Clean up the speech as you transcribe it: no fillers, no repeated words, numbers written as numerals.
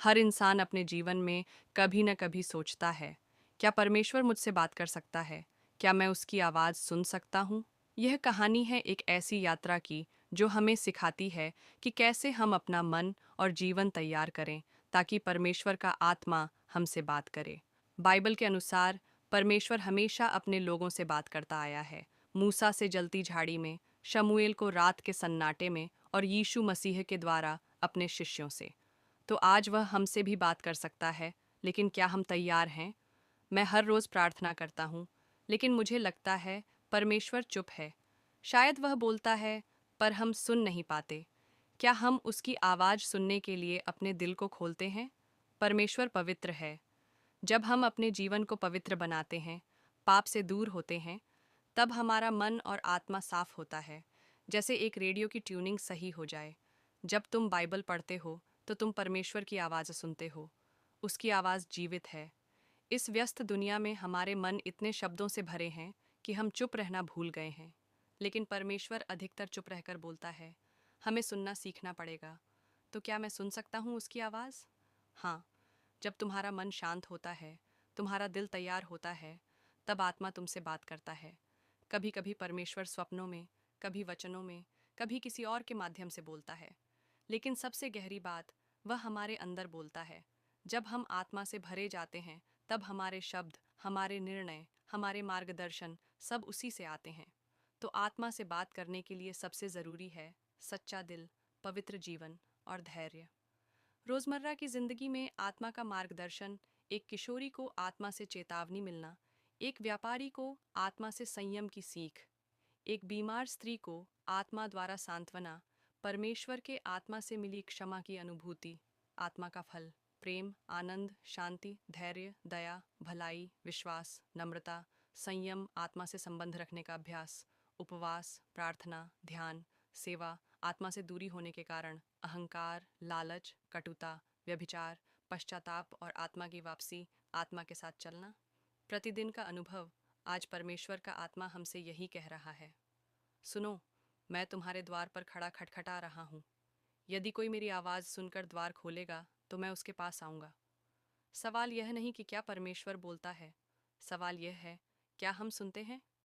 हर इंसान अपने जीवन में कभी न कभी सोचता है, क्या परमेश्वर मुझसे बात कर सकता है? क्या मैं उसकी आवाज़ सुन सकता हूँ? यह कहानी है एक ऐसी यात्रा की जो हमें सिखाती है कि कैसे हम अपना मन और जीवन तैयार करें ताकि परमेश्वर का आत्मा हमसे बात करे। बाइबल के अनुसार परमेश्वर हमेशा अपने लोगों से बात करता आया है। मूसा से जलती झाड़ी में, शमूएल को रात के सन्नाटे में और यीशु मसीह के द्वारा अपने शिष्यों से। तो आज वह हमसे भी बात कर सकता है, लेकिन क्या हम तैयार हैं? मैं हर रोज़ प्रार्थना करता हूँ, लेकिन मुझे लगता है परमेश्वर चुप है। शायद वह बोलता है, पर हम सुन नहीं पाते। क्या हम उसकी आवाज़ सुनने के लिए अपने दिल को खोलते हैं? परमेश्वर पवित्र है। जब हम अपने जीवन को पवित्र बनाते हैं, पाप से दूर होते हैं, तब हमारा मन और आत्मा साफ होता है, जैसे एक रेडियो की ट्यूनिंग सही हो जाए। जब तुम बाइबल पढ़ते हो, तो तुम परमेश्वर की आवाज़ सुनते हो। उसकी आवाज़ जीवित है। इस व्यस्त दुनिया में हमारे मन इतने शब्दों से भरे हैं कि हम चुप रहना भूल गए हैं। लेकिन परमेश्वर अधिकतर चुप रहकर बोलता है, हमें सुनना सीखना पड़ेगा। तो क्या मैं सुन सकता हूँ उसकी आवाज़? हाँ, जब तुम्हारा मन शांत होता है, तुम्हारा दिल तैयार होता है, तब आत्मा तुमसे बात करता है। कभी कभी परमेश्वर स्वप्नों में, कभी वचनों में, कभी किसी और के माध्यम से बोलता है। लेकिन सबसे गहरी बात, वह हमारे अंदर बोलता है। जब हम आत्मा से भरे जाते हैं, तब हमारे शब्द, हमारे निर्णय, हमारे मार्गदर्शन सब उसी से आते हैं। तो आत्मा से बात करने के लिए सबसे ज़रूरी है सच्चा दिल, पवित्र जीवन और धैर्य। रोज़मर्रा की ज़िंदगी में आत्मा का मार्गदर्शन, एक किशोरी को आत्मा से चेतावनी मिलना, एक व्यापारी को आत्मा से संयम की सीख, एक बीमार स्त्री को आत्मा द्वारा सांत्वना, परमेश्वर के आत्मा से मिली क्षमा की अनुभूति, आत्मा का फल, प्रेम, आनंद, शांति, धैर्य, दया, भलाई, विश्वास, नम्रता, संयम, आत्मा से संबंध रखने का अभ्यास, उपवास, प्रार्थना, ध्यान, सेवा, आत्मा से दूरी होने के कारण अहंकार, लालच, कटुता, व्यभिचार, पश्चाताप और आत्मा की वापसी, आत्मा के साथ चलना। प्रतिदिन का अनुभव, आज परमेश्वर का आत्मा हमसे यही कह रहा है, सुनो, मैं तुम्हारे द्वार पर खड़ा खटखटा रहा हूँ। यदि कोई मेरी आवाज़ सुनकर द्वार खोलेगा, तो मैं उसके पास आऊँगा। सवाल यह नहीं कि क्या परमेश्वर बोलता है, सवाल यह है, क्या हम सुनते हैं?